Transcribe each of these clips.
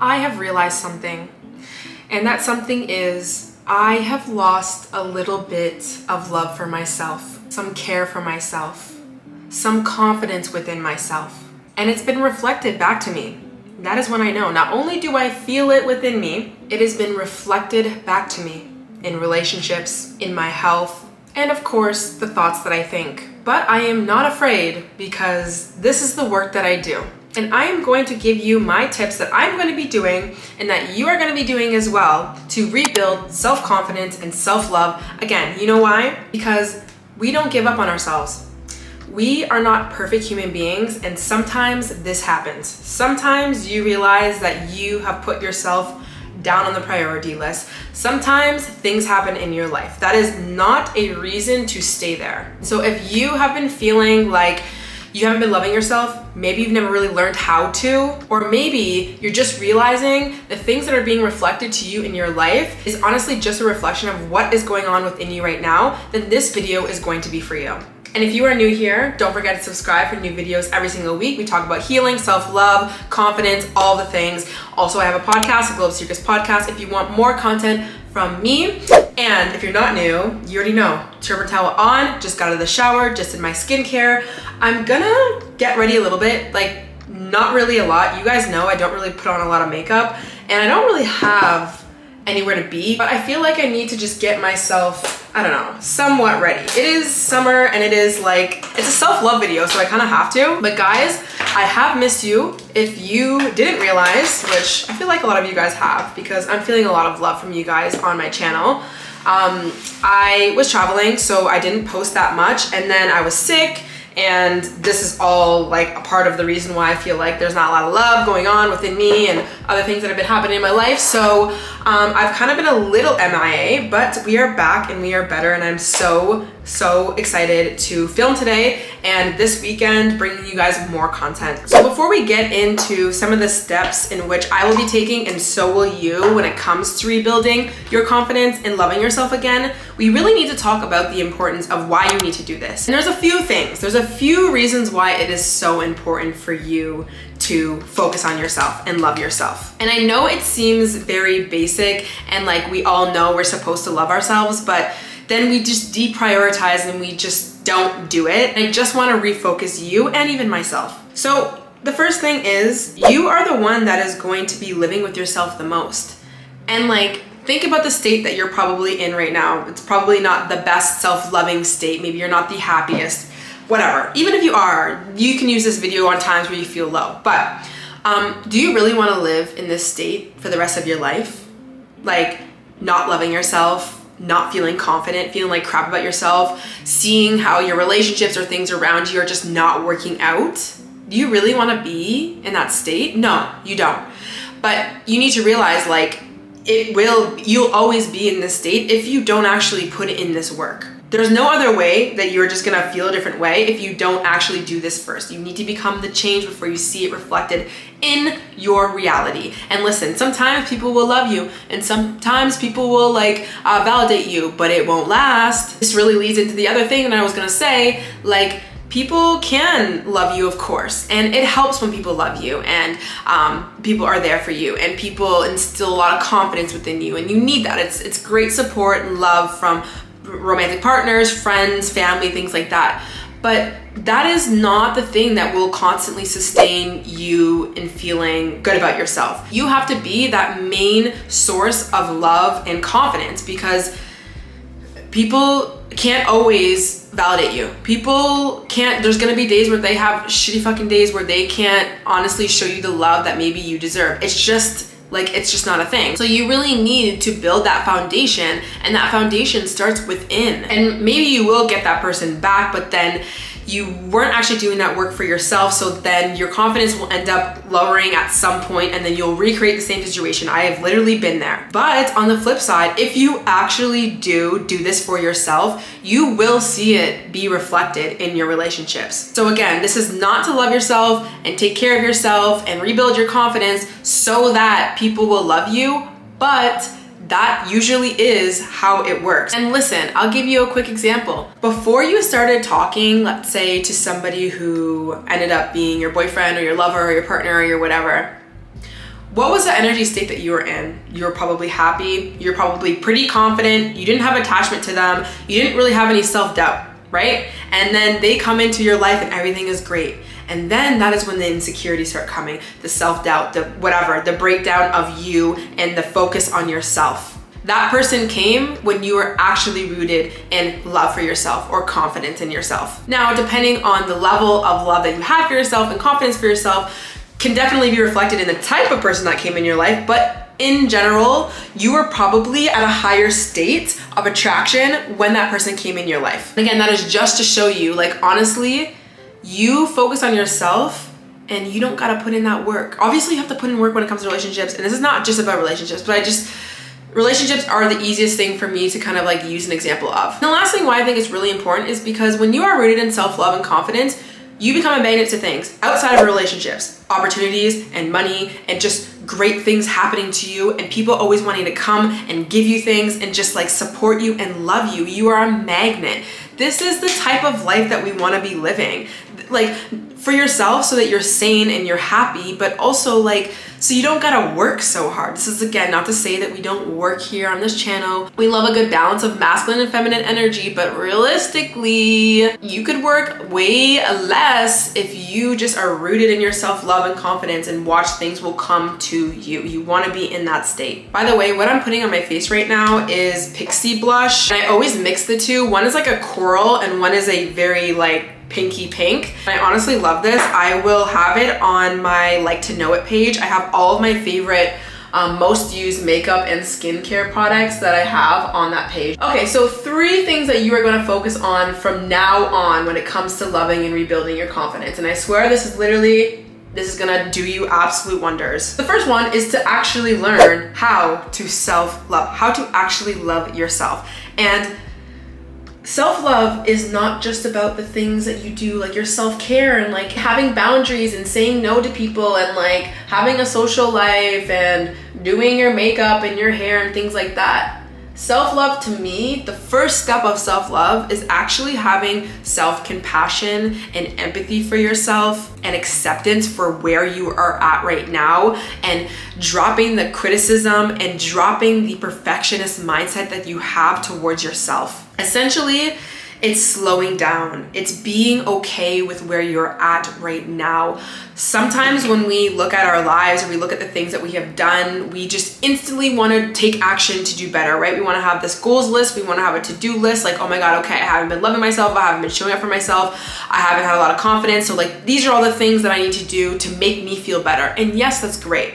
I have realized something, and that something is I have lost a little bit of love for myself, some care for myself, some confidence within myself, and it's been reflected back to me. That is when I know, not only do I feel it within me, it has been reflected back to me in relationships, in my health, and of course, the thoughts that I think. But I am not afraid because this is the work that I do. And I am going to give you my tips that I'm going to be doing and that you are going to be doing as well to rebuild self-confidence and self-love. Again, you know why? Because we don't give up on ourselves. We are not perfect human beings, and sometimes this happens. Sometimes you realize that you have put yourself down on the priority list. Sometimes things happen in your life. That is not a reason to stay there. So if you have been feeling like you haven't been loving yourself, maybe you've never really learned how to, or maybe you're just realizing the things that are being reflected to you in your life is honestly just a reflection of what is going on within you right now, then this video is going to be for you. And if you are new here, don't forget to subscribe for new videos every single week. We talk about healing, self-love, confidence, all the things. Also, I have a podcast, the Glow Up Secrets Podcast, if you want more content from me. And if you're not new, you already know, turban towel on, just got out of the shower, just did my skincare. I'm gonna get ready a little bit, like not really a lot. You guys know I don't really put on a lot of makeup and I don't really have anywhere to be, but I feel like I need to just get myself, I don't know, somewhat ready. It is summer and it is like, it's a self-love video, so I kind of have to. But guys, I have missed you. If you didn't realize, which I feel like a lot of you guys have, because I'm feeling a lot of love from you guys on my channel. I was traveling, so I didn't post that much, and then I was sick, and this is all like a part of the reason why I feel like there's not a lot of love going on within me and other things that have been happening in my life. So I've kind of been a little MIA, but we are back and we are better, and I'm so excited to film today and this weekend bringing you guys more content. So before we get into some of the steps in which I will be taking, and so will you, when it comes to rebuilding your confidence and loving yourself again, we really need to talk about the importance of why you need to do this. And there's a few things. There's a few reasons why it is so important for you to focus on yourself and love yourself. And I know it seems very basic and like we all know we're supposed to love ourselves, but then we just deprioritize and we just don't do it. And I just want to refocus you and even myself. So the first thing is, you are the one that is going to be living with yourself the most. And like, think about the state that you're probably in right now. It's probably not the best self-loving state. Maybe you're not the happiest, whatever. Even if you are, you can use this video on times where you feel low. But do you really want to live in this state for the rest of your life? Like, not loving yourself, not feeling confident, feeling like crap about yourself, seeing how your relationships or things around you are just not working out? Do you really want to be in that state? No, you don't. But you need to realize, like, you'll always be in this state if you don't actually put in this work. There's no other way that you're just gonna feel a different way if you don't actually do this first. You need to become the change before you see it reflected in your reality. And listen, sometimes people will love you and sometimes people will like validate you, but it won't last. This really leads into the other thing that I was gonna say, like, people can love you, of course, and it helps when people love you and people are there for you and people instill a lot of confidence within you, and you need that. It's great support and love from romantic partners, friends, family, things like that. But that is not the thing that will constantly sustain you in feeling good about yourself. You have to be that main source of love and confidence, because people can't always validate you. People can't, there's gonna be days where they have shitty fucking days where they can't honestly show you the love that maybe you deserve. It's just not a thing. So you really need to build that foundation, and that foundation starts within. And maybe you will get that person back, but then you weren't actually doing that work for yourself, so then your confidence will end up lowering at some point, and then you'll recreate the same situation. I have literally been there. But on the flip side, if you actually do this for yourself, you will see it be reflected in your relationships. So again, this is not to love yourself and take care of yourself and rebuild your confidence so that people will love you, but that usually is how it works. And listen, I'll give you a quick example. Before you started talking, let's say, to somebody who ended up being your boyfriend or your lover or your partner or your whatever, what was the energy state that you were in? You were probably happy. You're probably pretty confident. You didn't have attachment to them. You didn't really have any self-doubt, right? And then they come into your life and everything is great. And then that is when the insecurities start coming, the self-doubt, the whatever, the breakdown of you and the focus on yourself. That person came when you were actually rooted in love for yourself or confidence in yourself. Now, depending on the level of love that you have for yourself and confidence for yourself can definitely be reflected in the type of person that came in your life, but in general, you were probably at a higher state of attraction when that person came in your life. Again, that is just to show you, like, honestly, you focus on yourself and you don't gotta put in that work. Obviously, you have to put in work when it comes to relationships, and this is not just about relationships, but relationships are the easiest thing for me to kind of like use an example of. And the last thing why I think it's really important is because when you are rooted in self-love and confidence, you become a magnet to things outside of relationships, opportunities and money and just great things happening to you and people always wanting to come and give you things and just like support you and love you. You are a magnet. This is the type of life that we want to be living. Like for yourself so that you're sane and you're happy, but also like so you don't gotta work so hard. This is again not to say that we don't work here on this channel. We love a good balance of masculine and feminine energy, but realistically, you could work way less if you just are rooted in your self-love and confidence and watch things will come to you. You wanna be in that state. By the way, what I'm putting on my face right now is Pixie blush. And I always mix the two. One is like a coral and one is a very like pinky pink. I honestly love this. I will have it on my like to know it page. I have all of my favorite most used makeup and skincare products that I have on that page. Okay, so 3 things that you are going to focus on from now on when it comes to loving and rebuilding your confidence. And I swear this is gonna do you absolute wonders. The first one is to actually learn how to self-love, how to actually love yourself. And self-love is not just about the things that you do, like your self-care and like having boundaries and saying no to people and like having a social life and doing your makeup and your hair and things like that. Self-love to me, the first step of self-love is actually having self-compassion and empathy for yourself and acceptance for where you are at right now and dropping the criticism and dropping the perfectionist mindset that you have towards yourself. Essentially, it's slowing down. It's being okay with where you're at right now. Sometimes when we look at our lives or we look at the things that we have done, we just instantly want to take action to do better, right? We want to have this goals list. We want to have a to-do list. Like, oh my God, okay, I haven't been loving myself. I haven't been showing up for myself. I haven't had a lot of confidence. So like, these are all the things that I need to do to make me feel better. And yes, that's great.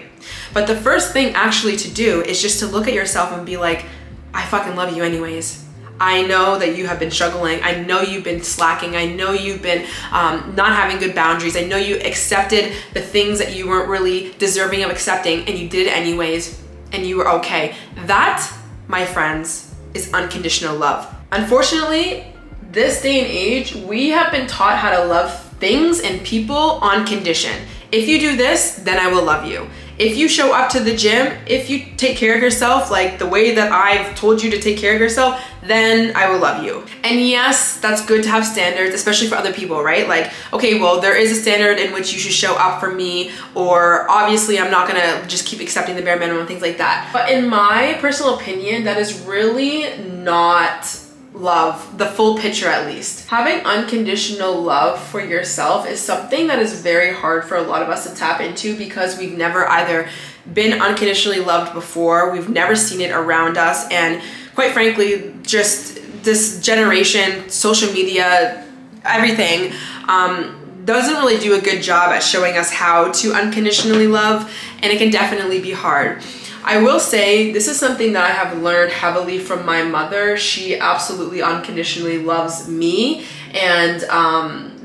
But the first thing actually to do is just to look at yourself and be like, I fucking love you anyways. I know that you have been struggling. I know you've been slacking. I know you've been not having good boundaries. I know you accepted the things that you weren't really deserving of accepting and you did it anyways and you were okay. That, my friends, is unconditional love. Unfortunately, this day and age, we have been taught how to love things and people on condition. If you do this, then I will love you. If you show up to the gym, if you take care of yourself like the way that I've told you to take care of yourself, then I will love you. And yes, that's good to have standards, especially for other people, right? Like, okay, well, there is a standard in which you should show up for me, or obviously I'm not gonna just keep accepting the bare minimum and things like that. But in my personal opinion, that is really not love, the full picture at least. Having unconditional love for yourself is something that is very hard for a lot of us to tap into because we've never either been unconditionally loved before, we've never seen it around us, and quite frankly, just this generation, social media, everything, doesn't really do a good job at showing us how to unconditionally love, and it can definitely be hard. I will say this is something that I have learned heavily from my mother. She absolutely unconditionally loves me, and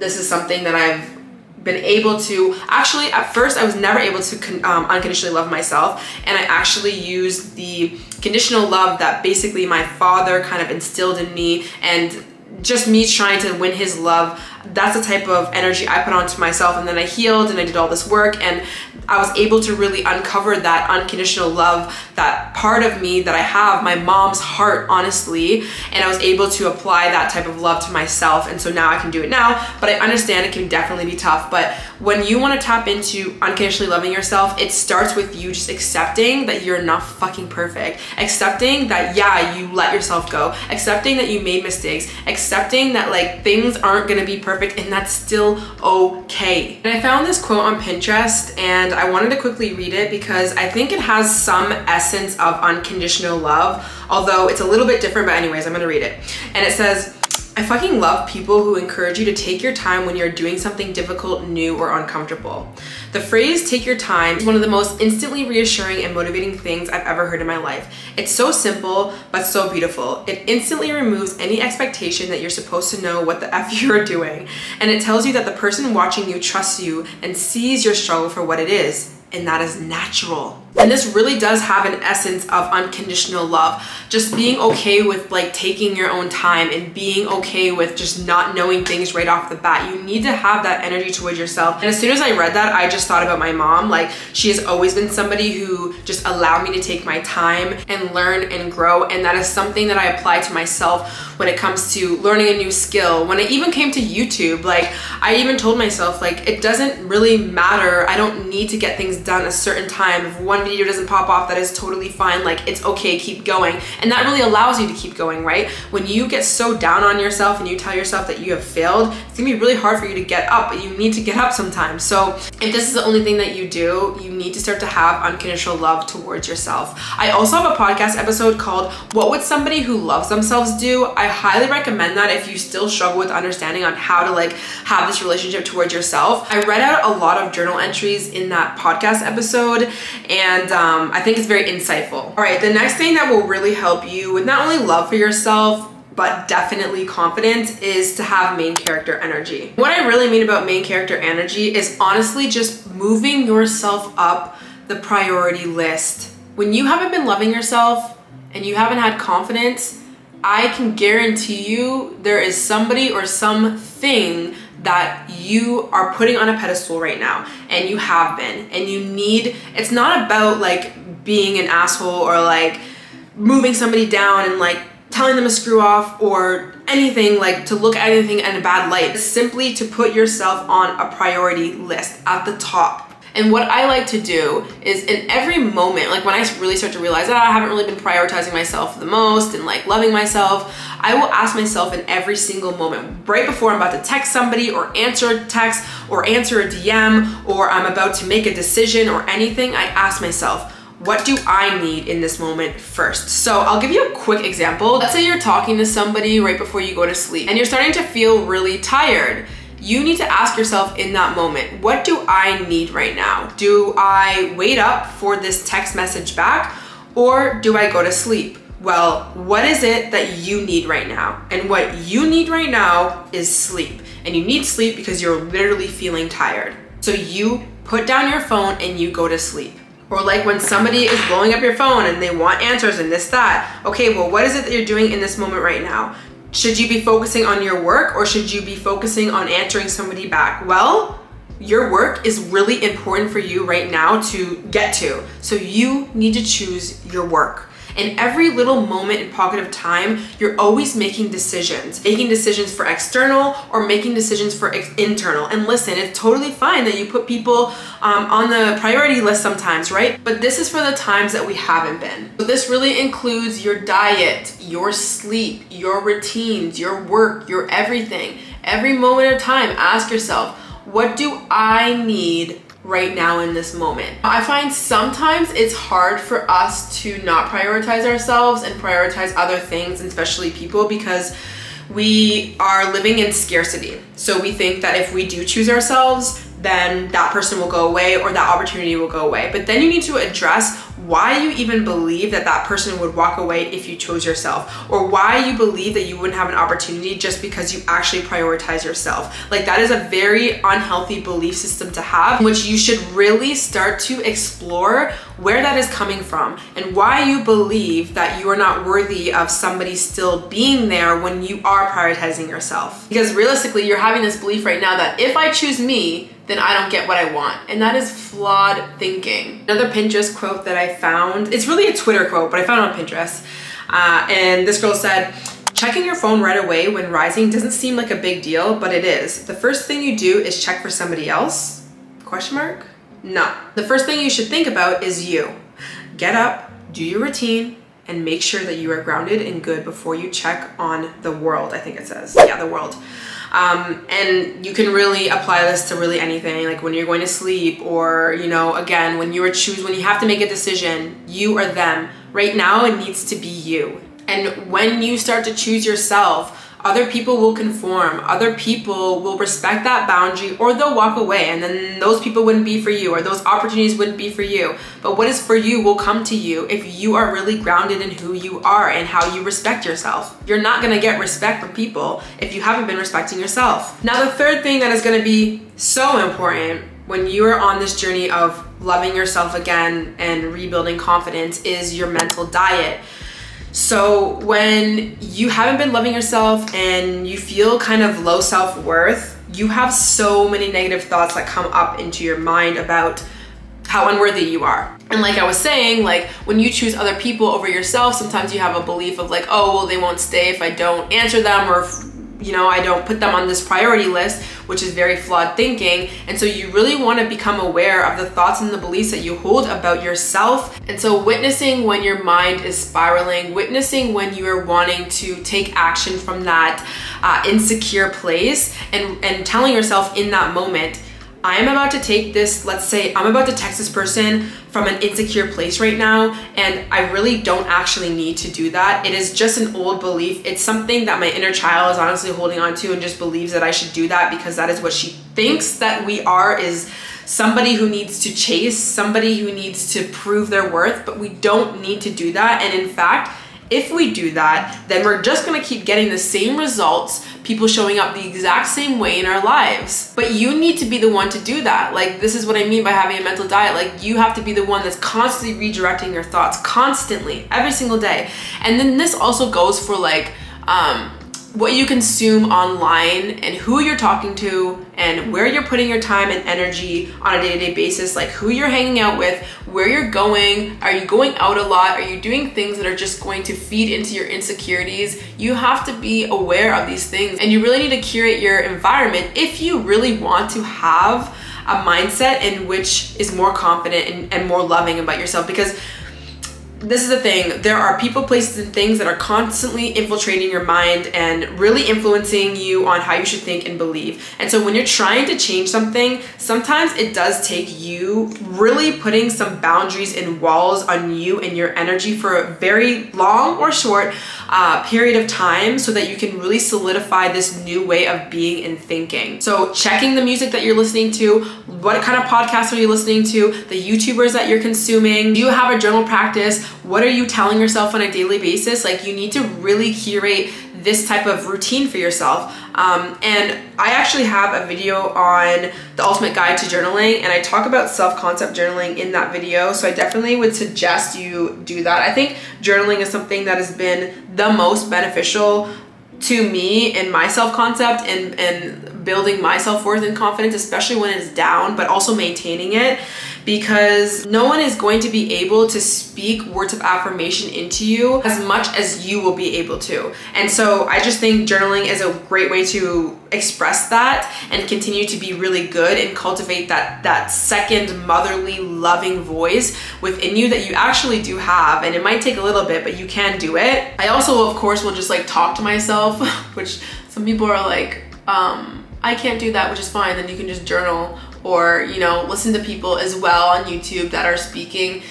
this is something that I've been able to, actually at first I was never able to unconditionally love myself, and I actually used the conditional love that basically my father kind of instilled in me, and just me trying to win his love that's the type of energy I put onto myself. And then I healed and I did all this work, and I was able to really uncover that unconditional love, that part of me that I have, my mom's heart, honestly, and I was able to apply that type of love to myself. And so now I can do it now, but I understand it can definitely be tough. But when you want to tap into unconditionally loving yourself, it starts with you just accepting that you're not fucking perfect, accepting that, yeah, you let yourself go, accepting that you made mistakes, accepting that like things aren't gonna be perfect, and that's still okay. And I found this quote on Pinterest, and I wanted to quickly read it because I think it has some essence of unconditional love, although it's a little bit different, but anyways, I'm gonna read it. And it says, I fucking love people who encourage you to take your time when you're doing something difficult, new, or uncomfortable. The phrase take your time is one of the most instantly reassuring and motivating things I've ever heard in my life. It's so simple, but so beautiful. It instantly removes any expectation that you're supposed to know what the F you're doing. And it tells you that the person watching you trusts you and sees your struggle for what it is. And that is natural. And this really does have an essence of unconditional love. Just being okay with like taking your own time and being okay with just not knowing things right off the bat. You need to have that energy towards yourself. And as soon as I read that, I just thought about my mom. Like, she has always been somebody who just allowed me to take my time and learn and grow. And that is something that I apply to myself when it comes to learning a new skill. When it even came to YouTube, like I even told myself, like, it doesn't really matter. I don't need to get things done a certain time. If one video doesn't pop off, that is totally fine. Like, it's okay, keep going. And that really allows you to keep going, right? When you get so down on yourself and you tell yourself that you have failed, it's gonna be really hard for you to get up, but you need to get up sometimes. So if this is the only thing that you do, you need to start to have unconditional love towards yourself. I also have a podcast episode called What Would Somebody Who Loves Themselves Do? I highly recommend that if you still struggle with understanding on how to like have this relationship towards yourself. I read out a lot of journal entries in that podcast episode, and I think it's very insightful. All right, the next thing that will really help you with not only love for yourself, but definitely confidence, is to have main character energy. What I really mean about main character energy is honestly just moving yourself up the priority list. When you haven't been loving yourself and you haven't had confidence, I can guarantee you there is somebody or something that you are putting on a pedestal right now, and you have been, and you need, it's not about like being an asshole or like moving somebody down and like telling them to screw off or anything, like to look at anything in a bad light. It's simply to put yourself on a priority list at the top. And what I like to do is in every moment, like when I really start to realize that I haven't really been prioritizing myself the most and like loving myself, I will ask myself in every single moment, right before I'm about to text somebody or answer a text or answer a DM or I'm about to make a decision or anything, I ask myself, what do I need in this moment first? So I'll give you a quick example. Let's say you're talking to somebody right before you go to sleep and you're starting to feel really tired. You need to ask yourself in that moment, what do I need right now? Do I wait up for this text message back, or do I go to sleep? Well, what is it that you need right now? And what you need right now is sleep. And you need sleep because you're literally feeling tired. So you put down your phone and you go to sleep. Or like when somebody is blowing up your phone and they want answers and this, that. Okay, well, what is it that you're doing in this moment right now? Should you be focusing on your work, or should you be focusing on answering somebody back? Well, your work is really important for you right now to get to. So you need to choose your work. In every little moment and pocket of time, you're always making decisions for external or making decisions for internal. And listen, it's totally fine that you put people on the priority list sometimes, right? But this is for the times that we haven't been. So this really includes your diet, your sleep, your routines, your work, your everything. Every moment of time, ask yourself, what do I need right now in this moment? I find sometimes it's hard for us to not prioritize ourselves and prioritize other things, and especially people, because we are living in scarcity. So we think that if we do choose ourselves, then that person will go away or that opportunity will go away. But then you need to address why you even believe that that person would walk away if you chose yourself, or why you believe that you wouldn't have an opportunity just because you actually prioritize yourself. Like, that is a very unhealthy belief system to have, which you should really start to explore where that is coming from and why you believe that you are not worthy of somebody still being there when you are prioritizing yourself. Because realistically, you're having this belief right now that if I choose me, then I don't get what I want. And that is flawed thinking. Another Pinterest quote that I found, it's really a Twitter quote, but I found it on Pinterest. And this girl said, checking your phone right away when rising doesn't seem like a big deal, but it is. The first thing you do is check for somebody else? Question mark? No. The first thing you should think about is you. Get up, do your routine, and make sure that you are grounded and good before you check on the world, I think it says. Yeah, the world. And you can really apply this to really anything, like when you're going to sleep, or, you know, again, when you have to make a decision, you or them. Right now, it needs to be you. And when you start to choose yourself, other people will conform, other people will respect that boundary, or they'll walk away, and then those people wouldn't be for you, or those opportunities wouldn't be for you. But what is for you will come to you if you are really grounded in who you are and how you respect yourself. You're not gonna get respect from people if you haven't been respecting yourself. Now, the third thing that is gonna be so important when you are on this journey of loving yourself again and rebuilding confidence is your mental diet. So when you haven't been loving yourself and you feel kind of low self-worth, you have so many negative thoughts that come up into your mind about how unworthy you are. And like I was saying, like when you choose other people over yourself, sometimes you have a belief of like, oh, well, they won't stay if I don't answer them, or if, you know, I don't put them on this priority list, which is very flawed thinking. And so you really want to become aware of the thoughts and the beliefs that you hold about yourself. And so witnessing when your mind is spiraling, witnessing when you are wanting to take action from that insecure place, and telling yourself in that moment, I am about to take this, let's say I'm about to text this person from an insecure place right now, and I really don't actually need to do that. It is just an old belief. It's something that my inner child is honestly holding on to and just believes that I should do that because that is what she thinks that we are, is somebody who needs to chase, somebody who needs to prove their worth, but we don't need to do that. And in fact, if we do that, then we're just gonna keep getting the same results, people showing up the exact same way in our lives. But you need to be the one to do that. Like, this is what I mean by having a mental diet. Like, you have to be the one that's constantly redirecting your thoughts, constantly, every single day. And then this also goes for like, what you consume online and who you're talking to and where you're putting your time and energy on a day-to-day basis, like who you're hanging out with, where you're going. Are you going out a lot? Are you doing things that are just going to feed into your insecurities? You have to be aware of these things, and you really need to curate your environment if you really want to have a mindset in which is more confident and more loving about yourself. Because this is the thing, there are people, places, and things that are constantly infiltrating your mind and really influencing you on how you should think and believe. And so when you're trying to change something, sometimes it does take you really putting some boundaries and walls on you and your energy for a very long or short period of time, so that you can really solidify this new way of being and thinking. So checking the music that you're listening to, what kind of podcasts are you listening to, the YouTubers that you're consuming, do you have a journal practice, what are you telling yourself on a daily basis? Like, you need to really curate this type of routine for yourself. And I actually have a video on the ultimate guide to journaling, and I talk about self-concept journaling in that video. So I definitely would suggest you do that. I think journaling is something that has been the most beneficial to me in my self-concept and building my self-worth and confidence, especially when it's down, but also maintaining it. Because no one is going to be able to speak words of affirmation into you as much as you will be able to. And so I just think journaling is a great way to express that and continue to be really good and cultivate that second motherly loving voice within you that you actually do have. And it might take a little bit, but you can do it. I also, of course, will just like talk to myself, which some people are like, I can't do that, which is fine. Then you can just journal, or, you know, listen to people as well on YouTube that are speaking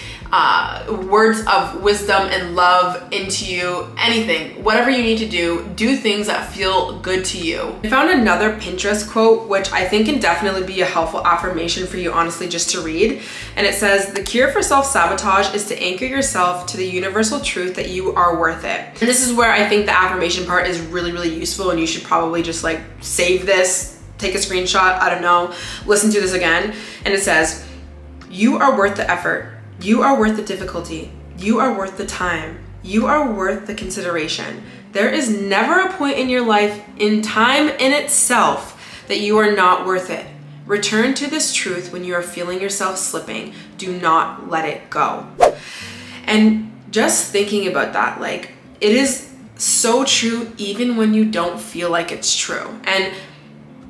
words of wisdom and love into you, anything, whatever you need to do things that feel good to you. I found another Pinterest quote, which I think can definitely be a helpful affirmation for you, honestly, just to read. And it says, the cure for self-sabotage is to anchor yourself to the universal truth that you are worth it. And this is where I think the affirmation part is really, really useful, and you should probably just like save this, take a screenshot, I don't know, listen to this again. And it says, you are worth the effort. You are worth the difficulty. You are worth the time. You are worth the consideration. There is never a point in your life, in time in itself, that you are not worth it. Return to this truth when you are feeling yourself slipping. Do not let it go. And just thinking about that, like, it is so true even when you don't feel like it's true. And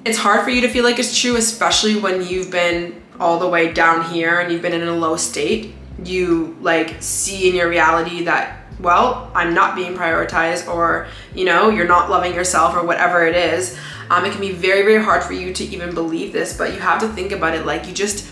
it's hard for you to feel like it's true, especially when you've been all the way down here and you've been in a low state. You like see in your reality that, well, I'm not being prioritized, or, you know, you're not loving yourself, or whatever it is. It can be very, very hard for you to even believe this, but you have to think about it like you just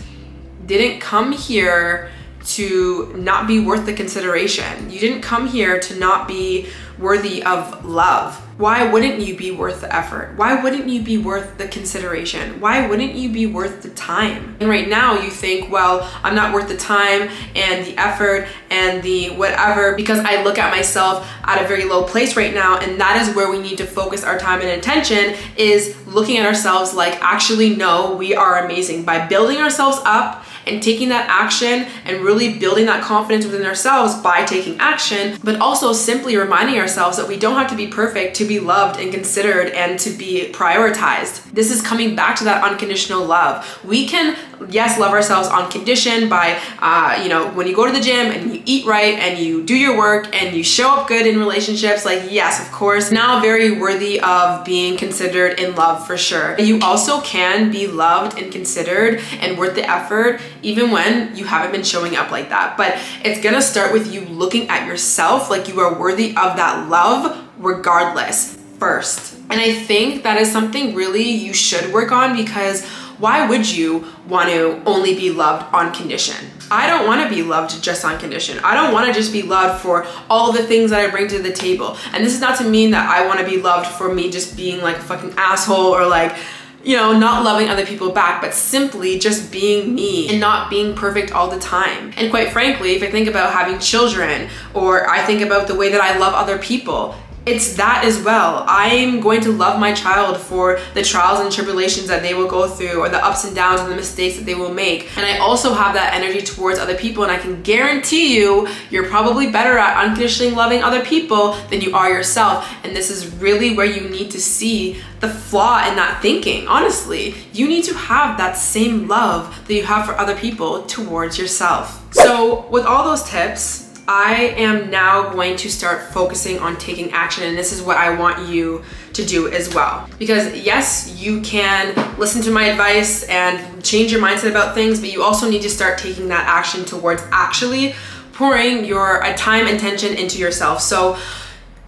didn't come here to not be worth the consideration. You didn't come here to not be worthy of love. Why wouldn't you be worth the effort? Why wouldn't you be worth the consideration? Why wouldn't you be worth the time? And right now you think, well, I'm not worth the time and the effort and the whatever because I look at myself at a very low place right now. And that is where we need to focus our time and attention, is looking at ourselves like, actually, no, we are amazing. By building ourselves up and taking that action and really building that confidence within ourselves by taking action, but also simply reminding ourselves that we don't have to be perfect to be loved and considered and to be prioritized. This is coming back to that unconditional love. We can, yes, love ourselves on condition by, you know, when you go to the gym and you eat right and you do your work and you show up good in relationships, like, yes, of course, now very worthy of being considered in love for sure. You also can be loved and considered and worth the effort even when you haven't been showing up like that. But it's gonna start with you looking at yourself like you are worthy of that love regardless first. And I think that is something really you should work on, because why would you want to only be loved on condition? I don't want to be loved just on condition. I don't want to just be loved for all the things that I bring to the table. And this is not to mean that I want to be loved for me just being like a fucking asshole or like, you know, not loving other people back, but simply just being me and not being perfect all the time. And quite frankly, if I think about having children, or I think about the way that I love other people, it's that as well. I'm going to love my child for the trials and tribulations that they will go through, or the ups and downs and the mistakes that they will make. And I also have that energy towards other people, and I can guarantee you, you're probably better at unconditionally loving other people than you are yourself. And this is really where you need to see the flaw in that thinking. Honestly, you need to have that same love that you have for other people towards yourself. So with all those tips, I am now going to start focusing on taking action, and this is what I want you to do as well. Because yes, you can listen to my advice and change your mindset about things, but you also need to start taking that action towards actually pouring your time and attention into yourself. So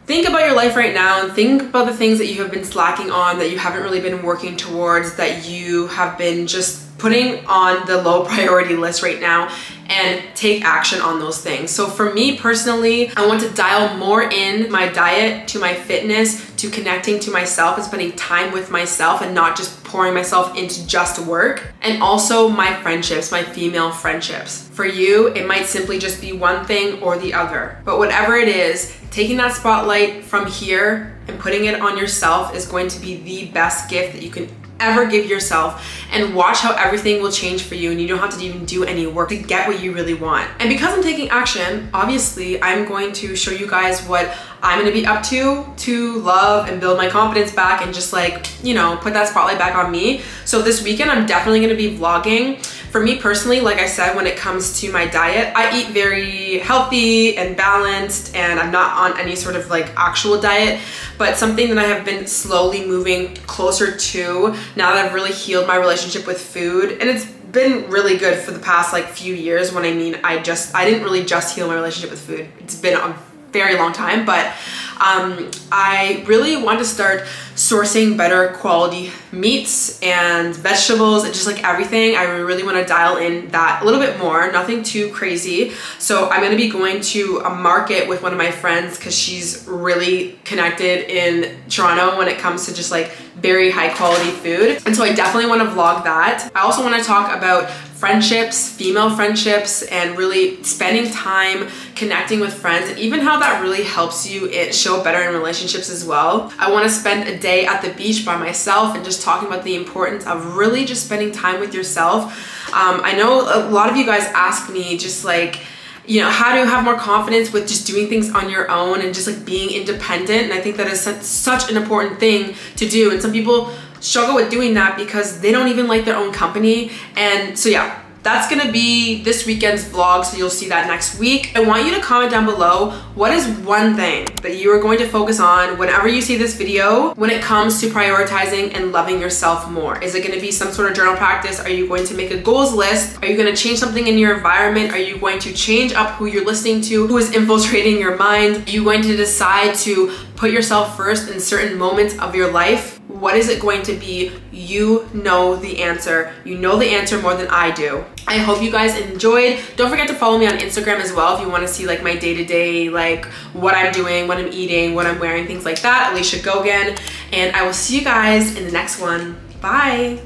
think about your life right now and think about the things that you have been slacking on, that you haven't really been working towards, that you have been just putting on the low priority list right now, and take action on those things. So for me personally, I want to dial more in my diet to my fitness, to connecting to myself and spending time with myself, and not just pouring myself into just work. And also my friendships, my female friendships. For you, it might simply just be one thing or the other. But whatever it is, taking that spotlight from here and putting it on yourself is going to be the best gift that you can ever give yourself, and watch how everything will change for you, and you don't have to even do any work to get what you really want. And because I'm taking action, obviously I'm going to show you guys what I'm gonna be up to love and build my confidence back, and just like, you know, put that spotlight back on me. So this weekend I'm definitely gonna be vlogging. For me personally, like I said, when it comes to my diet, I eat very healthy and balanced, and I'm not on any sort of like actual diet, but something that I have been slowly moving closer to now that I've really healed my relationship with food. And it's been really good for the past like few years. When I mean I didn't really just heal my relationship with food. It's been a very long time, but I really want to start sourcing better quality meats and vegetables and just like everything. I really want to dial in that a little bit more, nothing too crazy. So I'm going to be going to a market with one of my friends because she's really connected in Toronto when it comes to just like very high quality food. And so I definitely want to vlog that. I also want to talk about friendships, female friendships, and really spending time connecting with friends, and even how that really helps you show better in relationships as well. I want to spend a day at the beach by myself and just talking about the importance of really just spending time with yourself. I know a lot of you guys ask me just like, you know, how do you have more confidence with just doing things on your own and just like being independent? And I think that is such an important thing to do. And some people struggle with doing that because they don't even like their own company. And so yeah, that's gonna be this weekend's vlog, so you'll see that next week. I want you to comment down below, what is one thing that you are going to focus on whenever you see this video when it comes to prioritizing and loving yourself more? Is it gonna be some sort of journal practice? Are you going to make a goals list? Are you gonna change something in your environment? Are you going to change up who you're listening to, who is infiltrating your mind? Are you going to decide to put yourself first in certain moments of your life? What is it going to be? You know the answer. You know the answer more than I do. I hope you guys enjoyed. Don't forget to follow me on Instagram as well if you want to see like my day-to-day, like what I'm doing, what I'm eating, what I'm wearing, things like that. Alicia Gogan. And I will see you guys in the next one. Bye.